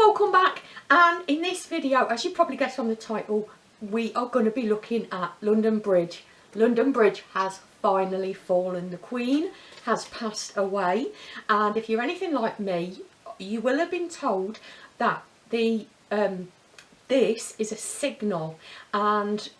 welcome back, and in this video, as you probably guessed from the title, we are going to be looking at London Bridge. London Bridge has finally fallen. The Queen has passed away, and if you're anything like me, you will have been told that the this is a signal, and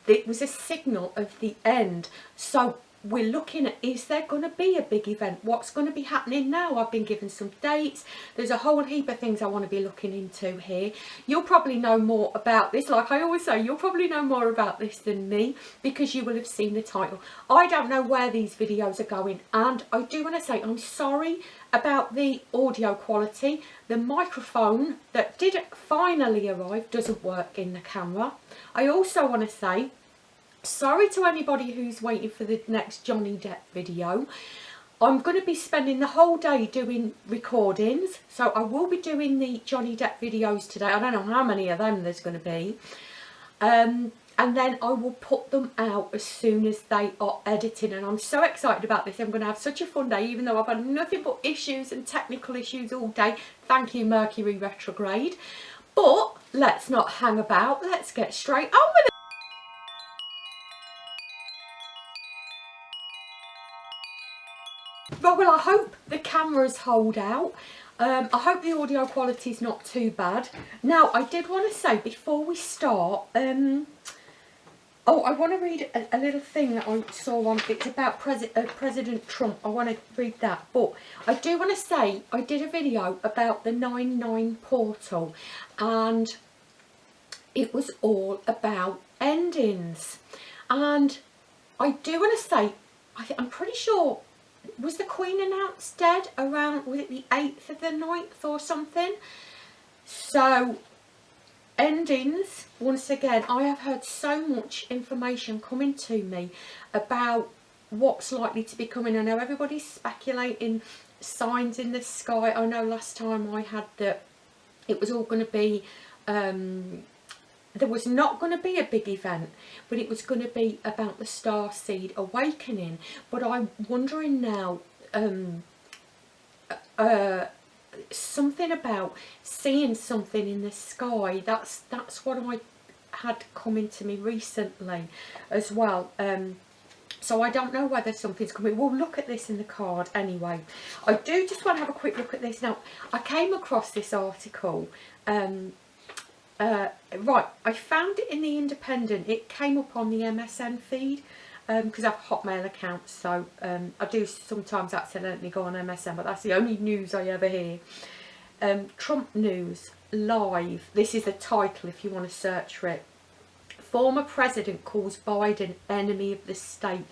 it was a signal of the end. So we're looking at, is there going to be a big event? What's going to be happening now? I've been given some dates. There's a whole heap of things I want to be looking into here. You'll probably know more about this. Like I always say, you'll probably know more about this than me because you will have seen the title. I don't know where these videos are going, and I do want to say I'm sorry about the audio quality. The microphone that did finally arrive doesn't work in the camera. I also want to say sorry to anybody who's waiting for the next Johnny Depp video. I'm going to be spending the whole day doing recordings, so I will be doing the Johnny Depp videos today. I don't know how many of them there's going to be, and then I will put them out as soon as they are edited, and I'm so excited about this. I'm going to have such a fun day, even though I've had nothing but issues and technical issues all day. Thank you, Mercury retrograde. But let's not hang about, let's get straight on with it. Well, I hope the cameras hold out. I hope the audio quality is not too bad. Now, I did want to say before we start, I want to read a little thing that I saw on, it's about President Trump. I want to read that. But I do want to say, I did a video about the 99 portal, and it was all about endings. And I do want to say, I'm pretty sure, was the Queen announced dead around, was it the 8th of the 9th or something? So, endings, once again, I have heard so much information coming to me about what's likely to be coming. I know everybody's speculating signs in the sky. I know last time I had that it was all going to be, there was not going to be a big event, but it was going to be about the starseed awakening. But I'm wondering now, something about seeing something in the sky. That's what I had coming to me recently as well. So I don't know whether something's coming. We'll look at this in the card anyway. I do just want to have a quick look at this. Now, I came across this article. Right, I found it in the Independent. It came up on the MSN feed because I have a Hotmail account, so I do sometimes accidentally go on MSN, but that's the only news I ever hear. Trump News Live. This is the title if you want to search for it. Former president calls Biden enemy of the state.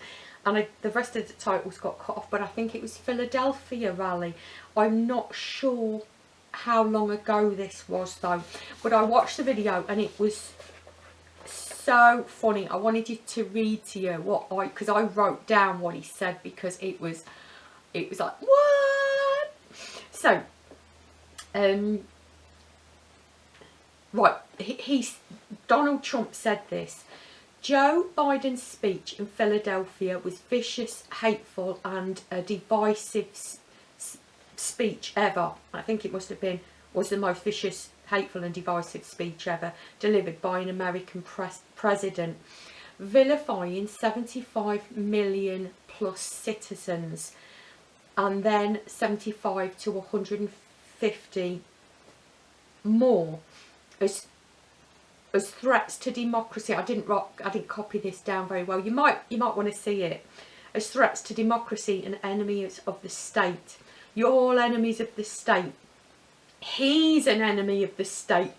And the rest of the titles got cut off, but I think it was Philadelphia rally. I'm not sure how long ago this was though, but I watched the video and it was so funny. I wanted you to read to you because I wrote down what he said, because it was like, what? So right, Donald Trump said this: Joe Biden's speech in Philadelphia was vicious, hateful and a divisive speech ever. I think it was the most vicious, hateful and divisive speech ever delivered by an American president, vilifying 75 million plus citizens, and then 75 to 150 more as threats to democracy. I didn't copy this down very well. You might want to see it. As threats to democracy and enemies of the state. You're all enemies of the state. He's an enemy of the state.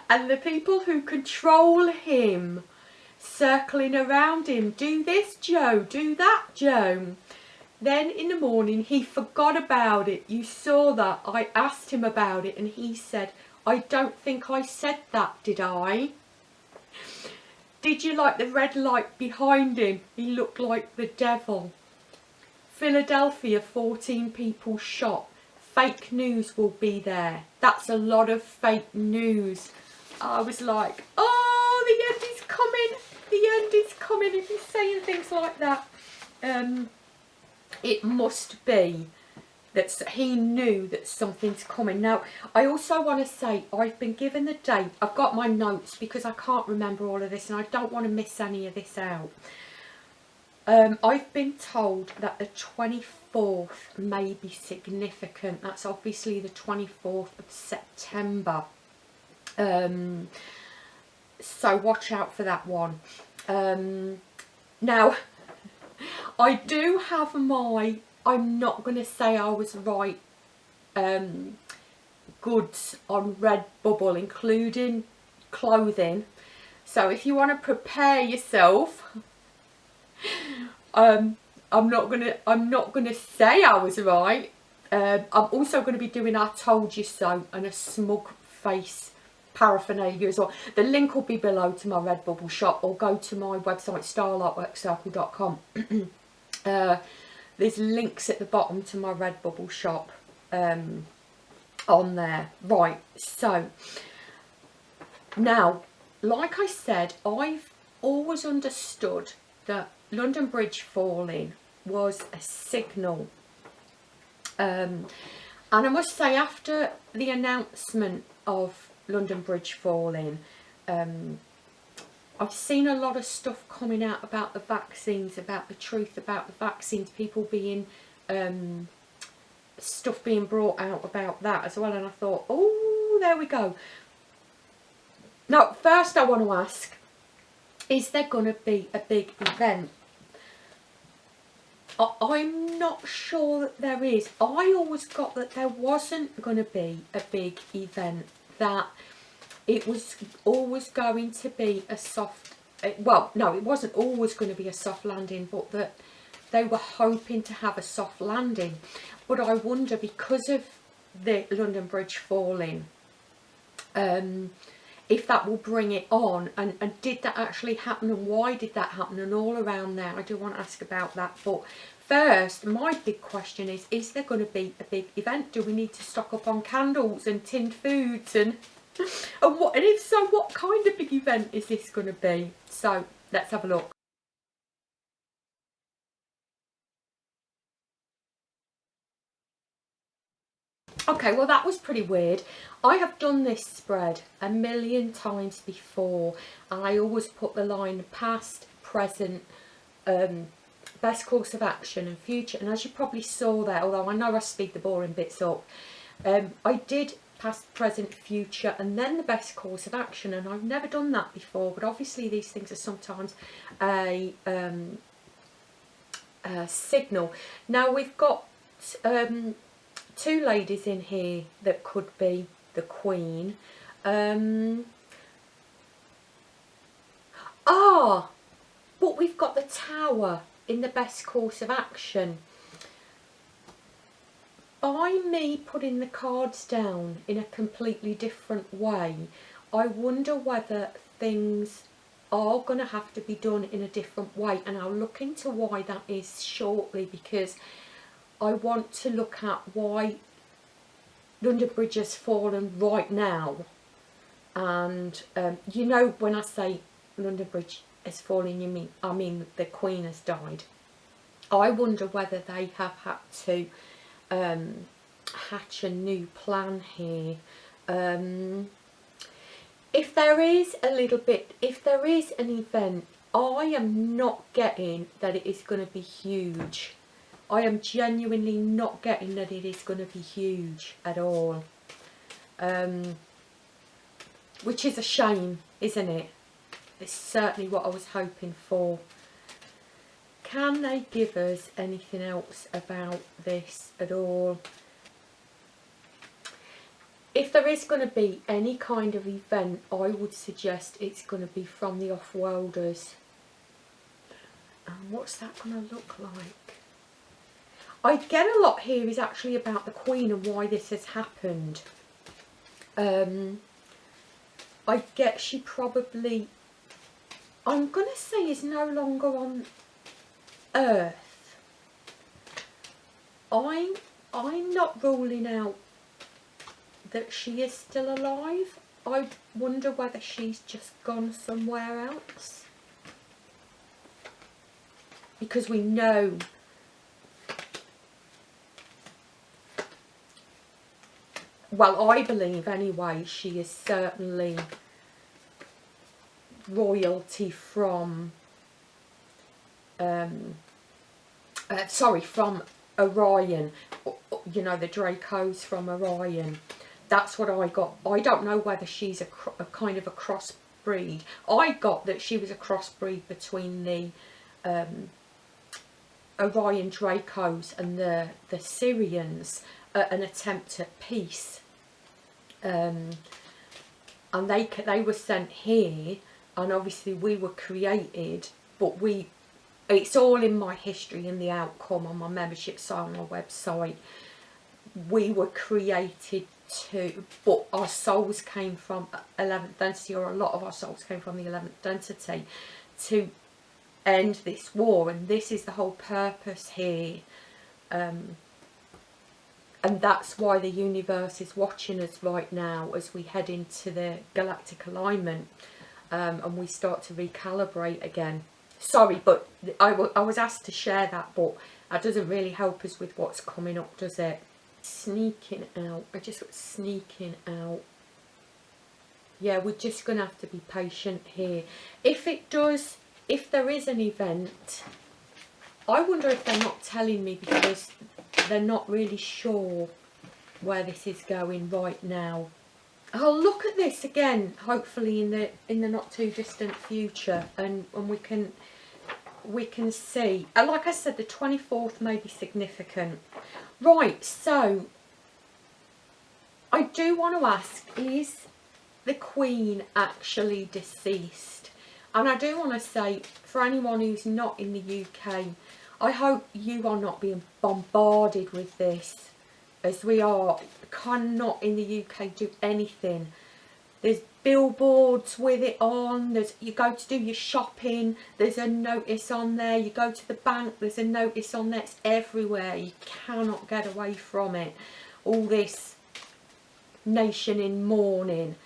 And the people who control him, circling around him, do this, Joe, do that, Joe. Then in the morning, he forgot about it. You saw that. I asked him about it and he said, I don't think I said that, did I? Did you like the red light behind him? He looked like the devil. Philadelphia, 14 people shot. Fake news will be there. That's a lot of fake news. I was like, oh, the end is coming. The end is coming. If he's saying things like that, it must be that he knew that something's coming. Now, I also want to say I've been given the date. I've got my notes because I can't remember all of this and I don't want to miss any of this out. I've been told that the 24th may be significant. That's obviously the 24th of September. So watch out for that one. Now, I do have my, I'm not going to say I was right, goods on Redbubble, including clothing. So if you want to prepare yourself, I'm not gonna say I was right. I'm also going to be doing I Told You So and a smug face paraphernalia as well. The link will be below to my Redbubble shop, or go to my website starlartworkcircle.com. There's links at the bottom to my Redbubble shop on there. Right, so now, like I said, I've always understood that London Bridge falling was a signal. And I must say, after the announcement of London Bridge falling, I've seen a lot of stuff coming out about the vaccines, about the truth about the vaccines, people being, stuff being brought out about that as well. And I thought, oh, there we go. Now, first I want to ask, is there going to be a big event? I'm not sure that there is. I always got that there wasn't going to be a big event, that it was always going to be a soft, well, no, it wasn't always going to be a soft landing, but that they were hoping to have a soft landing. But I wonder, because of the London Bridge falling, if that will bring it on, and did that actually happen, and why did that happen, and all around there. I do want to ask about that. But first, my big question is there going to be a big event? Do we need to stock up on candles and tinned foods, and what, and if so, what kind of big event is this going to be? So let's have a look. Okay, well, that was pretty weird. I have done this spread a million times before, and I always put the line past, present, best course of action and future. And as you probably saw there, although I know I speed the boring bits up, I did past, present, future, and then the best course of action. And I've never done that before, but obviously these things are sometimes a signal. Now, we've got two ladies in here that could be the Queen. But we've got the Tower in the best course of action. By me putting the cards down in a completely different way, I wonder whether things are going to have to be done in a different way, and I'll look into why that is shortly, because I want to look at why London Bridge has fallen right now. And you know, when I say London Bridge has fallen, I mean the Queen has died. I wonder whether they have had to hatch a new plan here. If there is a little bit, if there is an event, I am not getting that it is going to be huge. I am genuinely not getting that it is going to be huge at all. Which is a shame, isn't it? It's certainly what I was hoping for. Can they give us anything else about this at all? If there is going to be any kind of event, I would suggest it's going to be from the Offworlders. And what's that going to look like? I get a lot here is actually about the Queen and why this has happened. I get she probably, I'm going to say, is no longer on Earth. I'm not ruling out that she is still alive. I wonder whether she's just gone somewhere else. Because we know well, I believe anyway, she is certainly royalty from, from Orion. You know, the Dracos from Orion. That's what I got. I don't know whether she's a kind of a crossbreed. I got that she was a crossbreed between the Orion Dracos and the Syrians, an attempt at peace. And they were sent here, and obviously we were created, but it's all in my history and the outcome on my membership site, on my website. We were created to, but our souls came from 11th density, or a lot of our souls came from the 11th density, to end this war, and this is the whole purpose here. And that's why the universe is watching us right now as we head into the galactic alignment, and we start to recalibrate again. Sorry, but I was asked to share that, but that doesn't really help us with what's coming up, does it? Sneaking out. I just got sneaking out. Yeah, we're just going to have to be patient here. If there is an event, I wonder if they're not telling me because they're not really sure where this is going right now. I'll look at this again, hopefully in the not too distant future, and we can see. Like I said, the 24th may be significant. Right, so I do want to ask, is the Queen actually deceased? And I do want to say, for anyone who's not in the UK, I hope you are not being bombarded with this, as we are. Cannot in the UK do anything. There's billboards with it on. You go to do your shopping, there's a notice on there. You go to the bank, there's a notice on there. It's everywhere. You cannot get away from it. All this nation in mourning.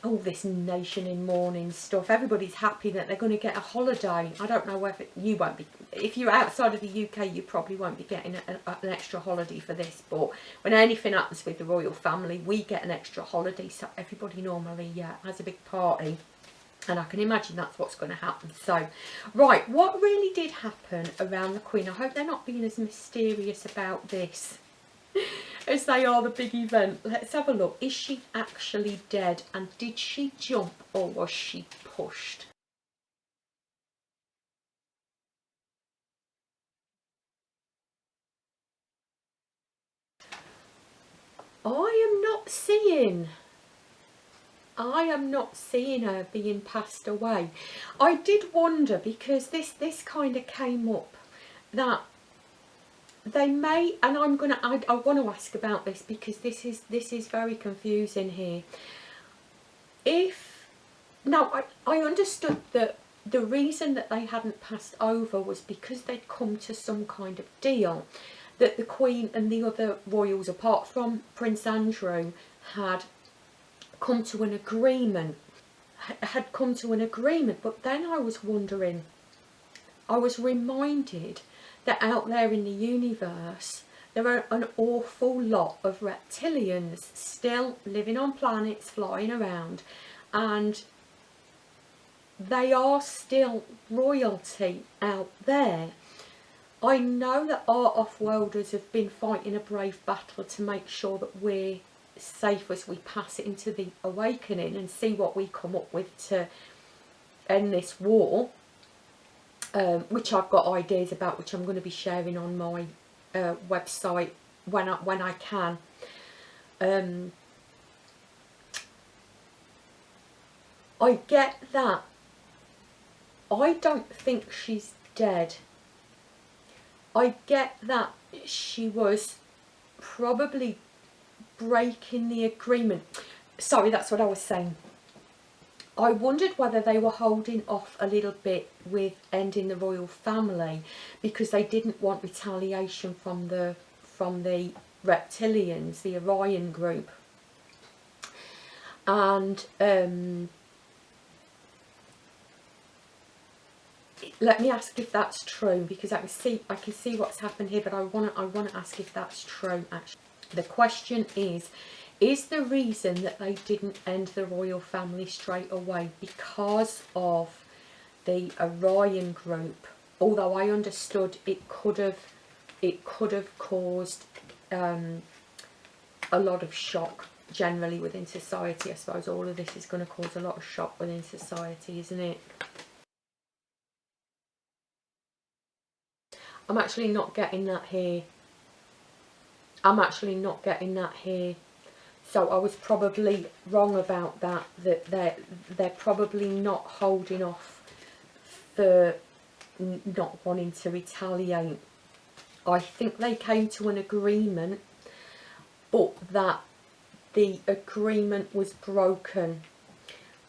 All this nation in mourning stuff. Everybody's happy that they're going to get a holiday. I don't know whether you won't be. If you're outside of the UK, you probably won't be getting an extra holiday for this. But when anything happens with the royal family, we get an extra holiday. So everybody normally has a big party. And I can imagine that's what's going to happen. So, right, what really did happen around the Queen? I hope they're not being as mysterious about this as they are the big event. Let's have a look. Is she actually dead? And did she jump, or was she pushed? I am not seeing her being passed away. I did wonder, because this kind of came up, that they may, and I want to ask about this, because this is very confusing here. Now I understood that the reason that they hadn't passed over was because they'd come to some kind of deal, that the Queen and the other royals, apart from Prince Andrew, had come to an agreement. But then I was wondering, I was reminded that out there in the universe there are an awful lot of reptilians still living on planets, flying around, and they are still royalty out there. I know that our off-worlders have been fighting a brave battle to make sure that we're safe as we pass it into the awakening and see what we come up with to end this war. Which I've got ideas about, which I'm going to be sharing on my website when I can. I get that. I don't think she's dead. I get that she was probably breaking the agreement. Sorry, that's what I was saying. I wondered whether they were holding off a little bit with ending the royal family because they didn't want retaliation from the reptilians, the Orion group. And let me ask if that's true, because I can see what's happened here, but I want to ask if that's true actually. The question is the reason that they didn't end the royal family straight away because of the Orion group? Although I understood it could have caused a lot of shock generally within society. I suppose all of this is going to cause a lot of shock within society, isn't it? I'm actually not getting that here. I'm actually not getting that here. So I was probably wrong about that, that they're probably not holding off for not wanting to retaliate. I think they came to an agreement, but that the agreement was broken.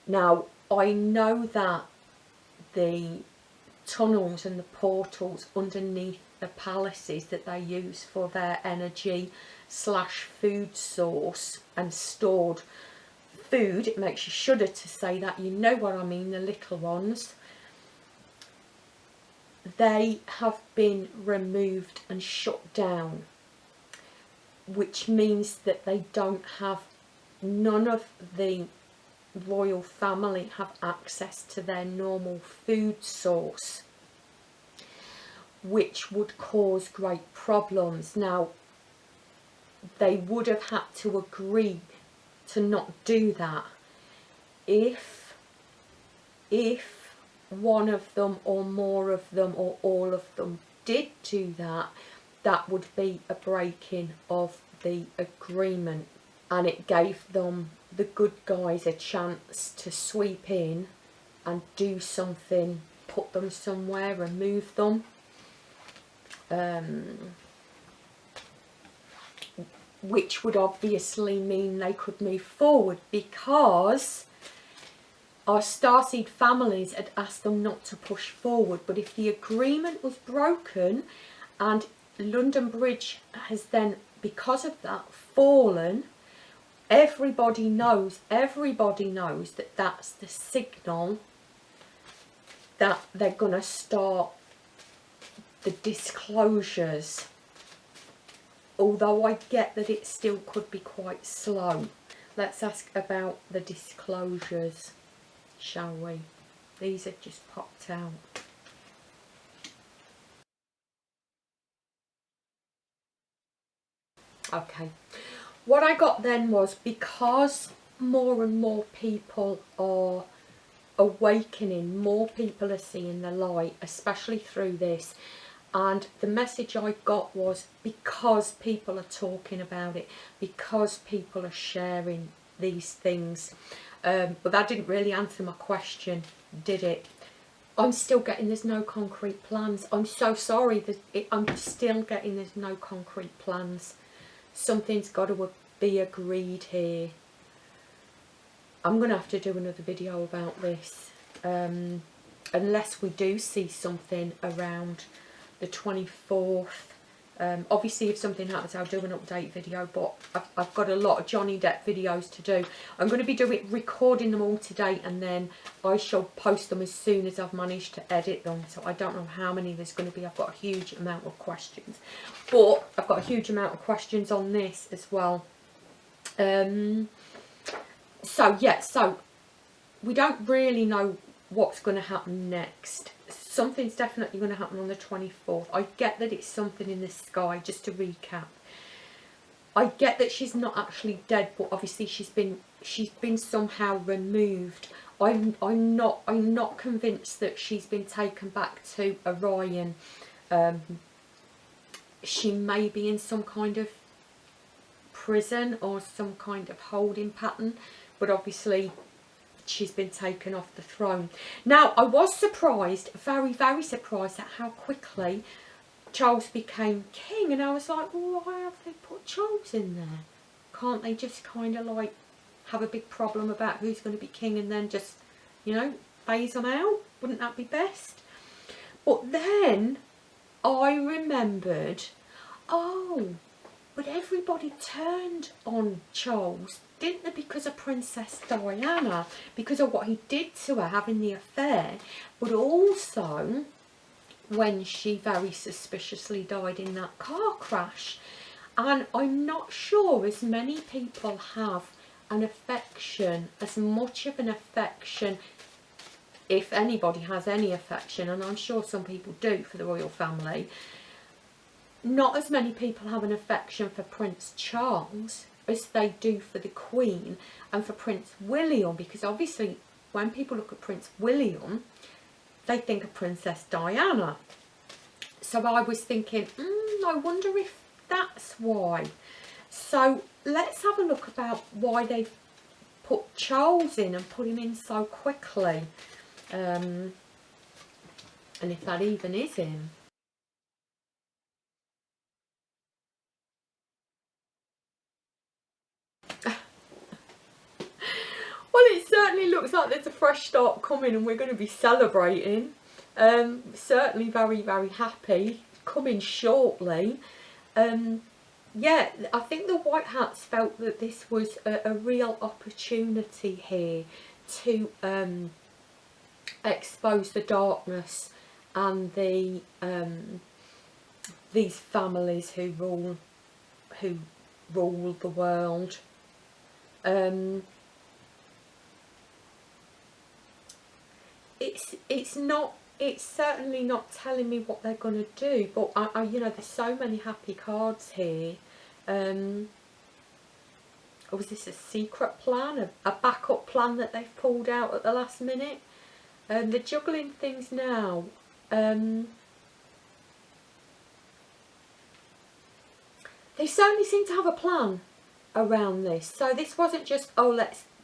Now, I know that the tunnels and the portals underneath the palaces that they use for their energy / food source and stored food, it makes you shudder to say that, you know what I mean, the little ones, they have been removed and shut down, which means that they don't have, none of the royal family have access to their normal food source, which would cause great problems. Now, they would have had to agree to not do that. If one of them or more of them or all of them did do that, that would be a breaking of the agreement, and it gave them, the good guys, a chance to sweep in and do something, put them somewhere, remove them. Which would obviously mean they could move forward, because our starseed families had asked them not to push forward. But if the agreement was broken and London Bridge has then, because of that, fallen, everybody knows that that's the signal that they're going to start the disclosures. Although I get that it still could be quite slow. Let's ask about the disclosures, shall we? These have just popped out. Okay. What I got then was, because more and more people are awakening, more people are seeing the light, especially through this. And the message I got was, because people are talking about it, because people are sharing these things. But that didn't really answer my question, did it? I'm still getting there's no concrete plans. I'm so sorry that I'm still getting there's no concrete plans. Something's got to be agreed here. I'm going to have to do another video about this. Unless we do see something around the 24th. Obviously if something happens I'll do an update video, but I've got a lot of Johnny Depp videos to do. I'm going to be recording them all today, and then I shall post them as soon as I've managed to edit them. So I don't know how many there's going to be. I've got a huge amount of questions, but I've got a huge amount of questions on this as well. So yeah, so we don't really know what's going to happen next. Something's definitely going to happen on the 24th. I get that it's something in the sky, just to recap. I get that she's not actually dead, but obviously she's been somehow removed. I'm not convinced that she's been taken back to Orion. She may be in some kind of prison or some kind of holding pattern, but obviously she's been taken off the throne. Now, I was surprised, very, very surprised at how quickly Charles became king. And I was like, well, why have they put Charles in there? Can't they just kind of like have a big problem about who's going to be king and then just, you know, phase them out? Wouldn't that be best? But then I remembered, oh, but everybody turned on Charles, didn't they, because of Princess Diana, because of what he did to her, having the affair, but also when she very suspiciously died in that car crash. And I'm not sure as many people have an affection, as much of an affection, if anybody has any affection, and I'm sure some people do, for the royal family. Not as many people have an affection for Prince Charles as they do for the Queen and for Prince William, because obviously when people look at Prince William, they think of Princess Diana. So I was thinking, I wonder if that's why. So let's have a look about why they've put Charles in and put him in so quickly. And if that even is him. Well, it certainly looks like there's a fresh start coming and we're going to be celebrating. Certainly very, very happy. Coming shortly. Yeah, I think the White Hats felt that this was a real opportunity here to expose the darkness and the these families who rule the world. It's certainly not telling me what they're going to do, but I you know, there's so many happy cards here. Or was this a secret plan, a backup plan that they've pulled out at the last minute? They're juggling things now. They certainly seem to have a plan around this. So this wasn't just, oh,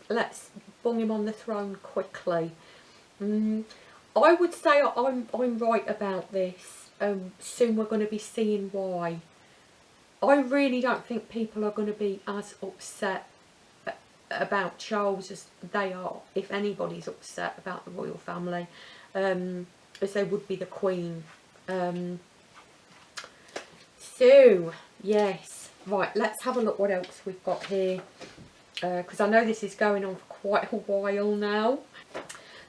let's bung him on the throne quickly. I would say I'm right about this. Soon we're going to be seeing why. I really don't think people are going to be as upset about Charles as they are, if anybody's upset about the royal family, as they would be the Queen. So, yes. Right, let's have a look what else we've got here. Because I know this is going on for quite a while now.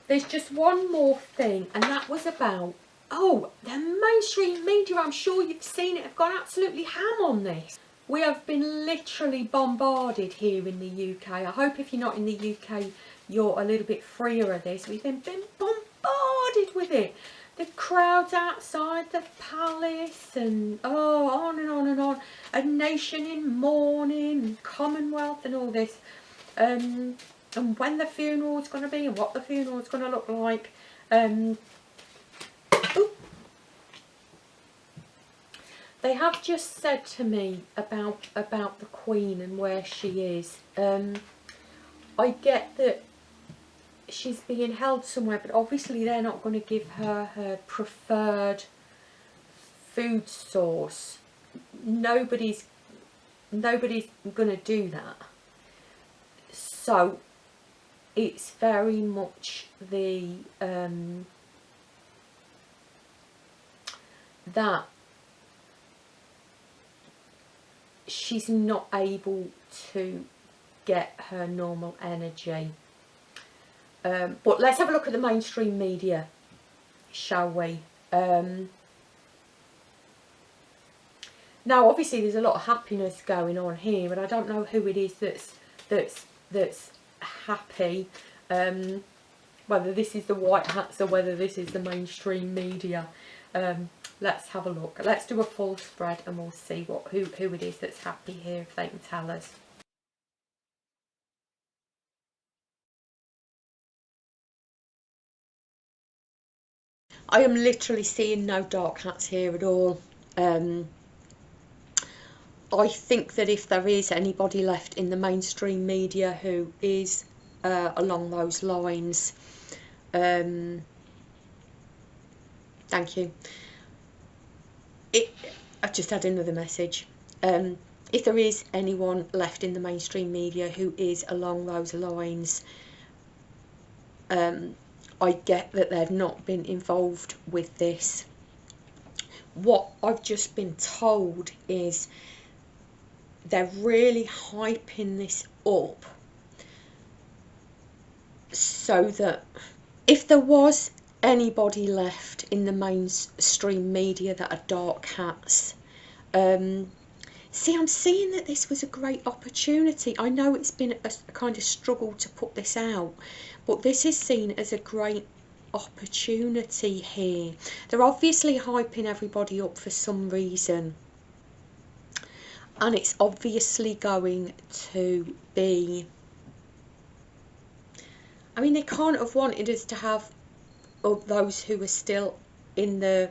There's just one more thing, and that was about, oh, the mainstream media, I'm sure you've seen it, have gone absolutely ham on this. We have been literally bombarded here in the UK. I hope if you're not in the UK, you're a little bit freer of this. We've been bombarded with it. The crowds outside the palace, and oh, on and on and on. A nation in mourning, Commonwealth and all this. And when the funeral's going to be and what the funeral's going to look like. They have just said to me about the Queen and where she is. I get that she's being held somewhere, but obviously they're not going to give her her preferred food source. Nobody's going to do that. So it's very much the that she's not able to get her normal energy. But let's have a look at the mainstream media, shall we? Now, obviously, there's a lot of happiness going on here, but I don't know who it is that's happy. Whether this is the White Hats or whether this is the mainstream media. Let's have a look. Let's do a full spread and we'll see who it is that's happy here, if they can tell us. I am literally seeing no dark hats here at all. I think that if there is anybody left in the mainstream media who is along those lines, thank you. I've just had another message. If there is anyone left in the mainstream media who is along those lines, I get that they've not been involved with this. What I've just been told is they're really hyping this up so that if there was anybody left in the mainstream media that are dark hats, See, I'm seeing that this was a great opportunity. I know it's been a kind of struggle to put this out, but this is seen as a great opportunity here. They're obviously hyping everybody up for some reason, and it's obviously going to be, I mean, they can't have wanted us to have those who are still in the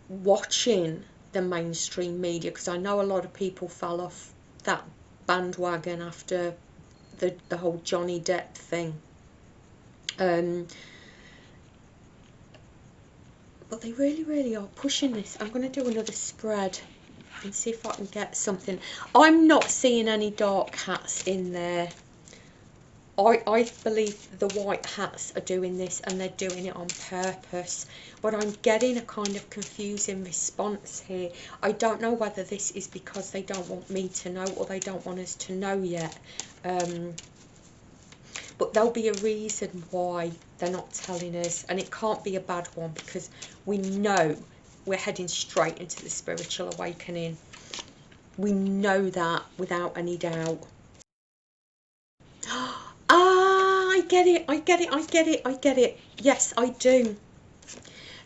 watching the mainstream media, because I know a lot of people fell off that bandwagon after the whole Johnny Depp thing. But they really are pushing this. I'm going to do another spread and see if I can get something. I'm not seeing any dark hats in there. I believe the white hats are doing this, and they're doing it on purpose. But I'm getting a kind of confusing response here. I don't know whether this is because they don't want me to know, or they don't want us to know yet. But there'll be a reason why they're not telling us, and it can't be a bad one, because we know we're heading straight into the spiritual awakening. We know that without any doubt. I get it. Yes, I do.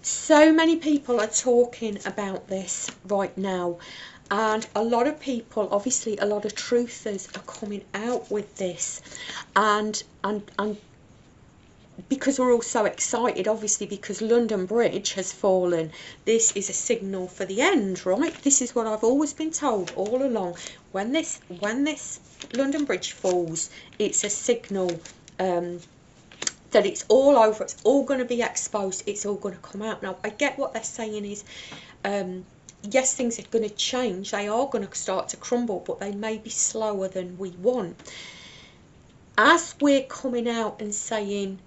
So many people are talking about this right now, and a lot of people, obviously a lot of truthers, are coming out with this, and because we're all so excited, obviously, because London Bridge has fallen. This is a signal for the end, right? This is what I've always been told all along. When this London Bridge falls, it's a signal that it's all over. It's all going to be exposed. It's all going to come out. Now, I get what they're saying is, yes, things are going to change. They are going to start to crumble, but they may be slower than we want. As we're coming out and saying,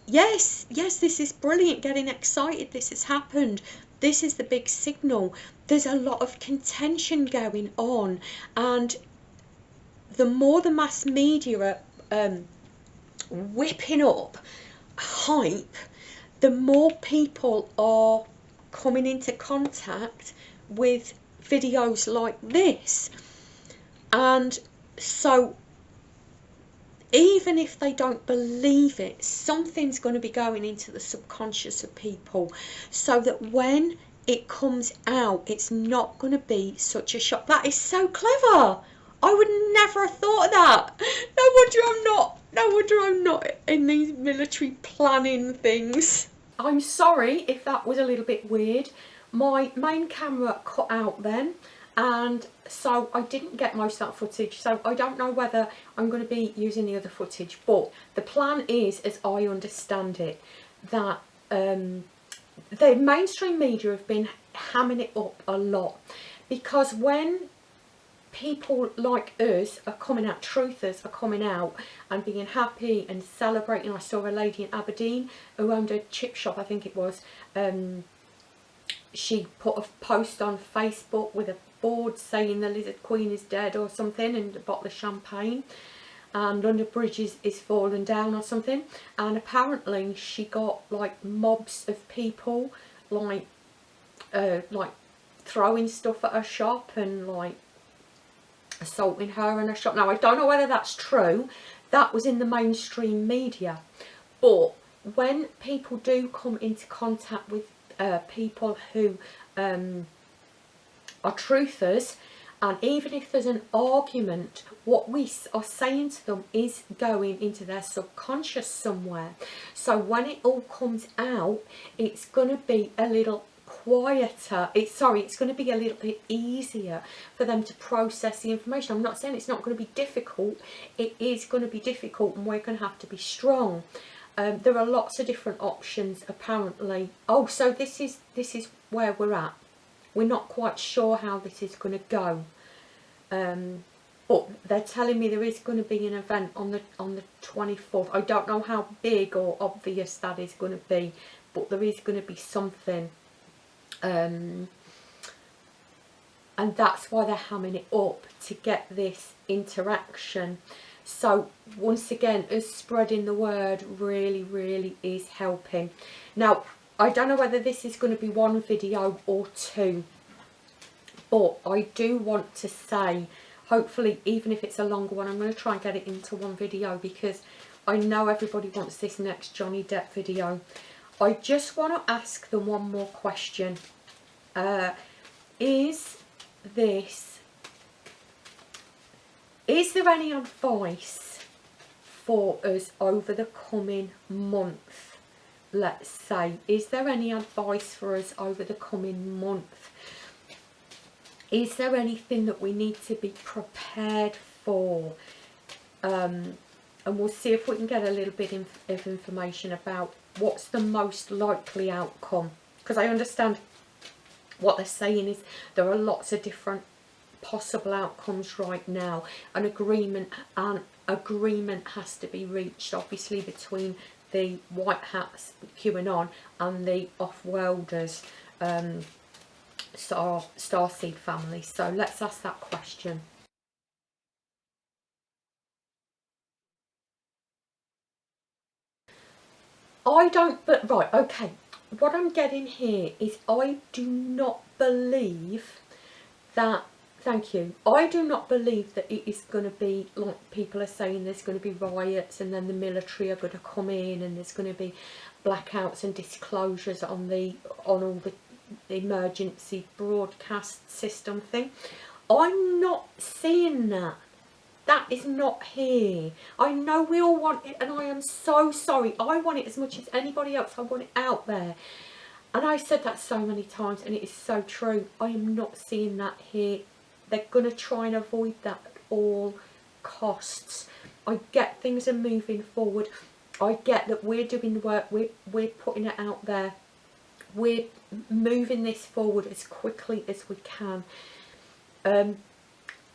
yes, this is brilliant, getting excited, this has happened, this is the big signal, there's a lot of contention going on, and the more the mass media are whipping up hype, the more people are coming into contact with videos like this. And so even if they don't believe it, something's going to be going into the subconscious of people, so that when it comes out, it's not going to be such a shock. That is so clever. I would never have thought of that. No wonder I'm not in these military planning things. I'm sorry if that was a little bit weird. My main camera cut out then, and so I didn't get most of that footage, so I don't know whether I'm going to be using the other footage. But the plan is, as I understand it, that the mainstream media have been hamming it up a lot, because when people like us are coming out, truthers are coming out and being happy and celebrating. I saw a lady in Aberdeen who owned a chip shop, I think it was. She put a post on Facebook with a board saying the Lizard Queen is dead or something, and a bottle of champagne, and London Bridge is fallen down or something. And apparently she got like mobs of people like throwing stuff at her shop and like assaulting her in her shop. Now, I don't know whether that's true. That was in the mainstream media. But when people do come into contact with people who are truthers, and even if there's an argument, what we are saying to them is going into their subconscious somewhere. So when it all comes out, it's going to be a little quieter. It's going to be a little bit easier for them to process the information. I'm not saying it's not going to be difficult. It is going to be difficult, and we're going to have to be strong. There are lots of different options apparently. Oh, so this is where we're at. We're not quite sure how this is going to go, but they're telling me there is going to be an event on the 24th. I don't know how big or obvious that is going to be, but there is going to be something, and that's why they're hamming it up, to get this interaction. So once again, us spreading the word really is helping. Now, I don't know whether this is going to be one video or two. But I do want to say, hopefully, even if it's a longer one, I'm going to try and get it into one video, because I know everybody wants this next Johnny Depp video. I just want to ask them one more question. Is there any advice for us over the coming month? Let's say, is there any advice for us over the coming month? Is there anything that we need to be prepared for? And we'll see if we can get a little bit of information about what's the most likely outcome. Because I understand what they're saying is there are lots of different possible outcomes right now. An agreement has to be reached, obviously, between the White Hats, QAnon, and the Off-Worlders, Starseed family. So let's ask that question. Right, okay. What I'm getting here is I do not believe that, thank you, I do not believe that it is going to be, like people are saying, there's going to be riots and then the military are going to come in and there's going to be blackouts and disclosures on all the emergency broadcast system thing. I'm not seeing that. That is not here. I know we all want it, and I am so sorry. I want it as much as anybody else. I want it out there. And I said that so many times, and it is so true. I am not seeing that here. They're going to try and avoid that at all costs. I get things are moving forward. I get that we're doing the work. We're putting it out there. We're moving this forward as quickly as we can.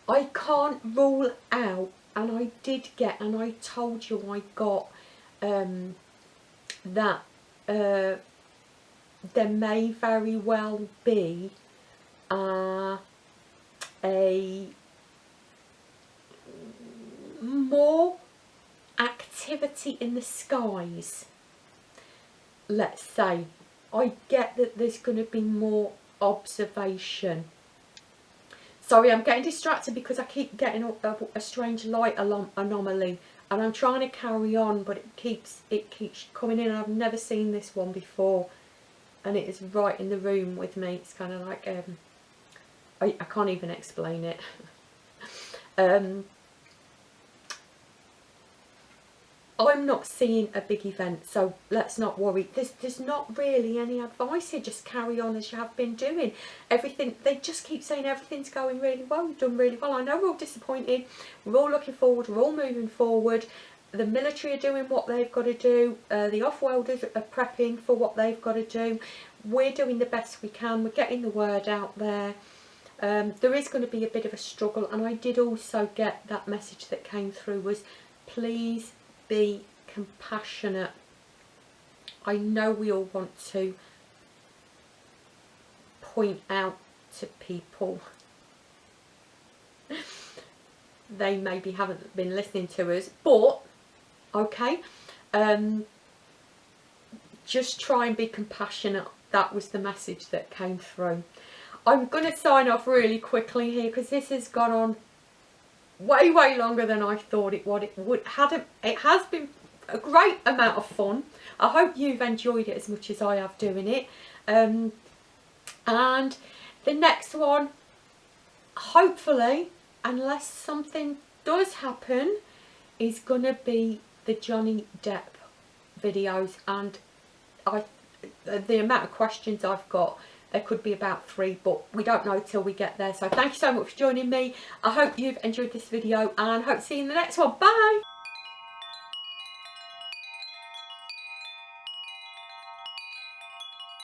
I can't rule out, and I did get, and I told you I got that there may very well be a more activity in the skies, let's say. I get that there's going to be more observation. Sorry, I'm getting distracted because I keep getting a strange light anomaly, and I'm trying to carry on, but it keeps coming in. I've never seen this one before, and it is right in the room with me. It's kind of like I can't even explain it. I'm not seeing a big event, so let's not worry. There's not really any advice here. Just carry on as you have been doing. Everything, they just keep saying everything's going really well. You've done really well. I know we're all disappointed. We're all looking forward. We're all moving forward. The military are doing what they've got to do. The Off-Worlders are prepping for what they've got to do. We're doing the best we can. We're getting the word out there. There is going to be a bit of a struggle, and I did also get that message that came through was, please be compassionate. I know we all want to point out to people they maybe haven't been listening to us, but okay, just try and be compassionate. That was the message that came through. I'm going to sign off really quickly here because this has gone on way longer than I thought it would. It has been a great amount of fun. I hope you've enjoyed it as much as I have doing it. And the next one, hopefully, unless something does happen, is going to be the Johnny Depp videos. And the amount of questions I've got, there could be about 3, but we don't know till we get there. So thank you so much for joining me. I hope you've enjoyed this video, and hope to see you in the next one. Bye!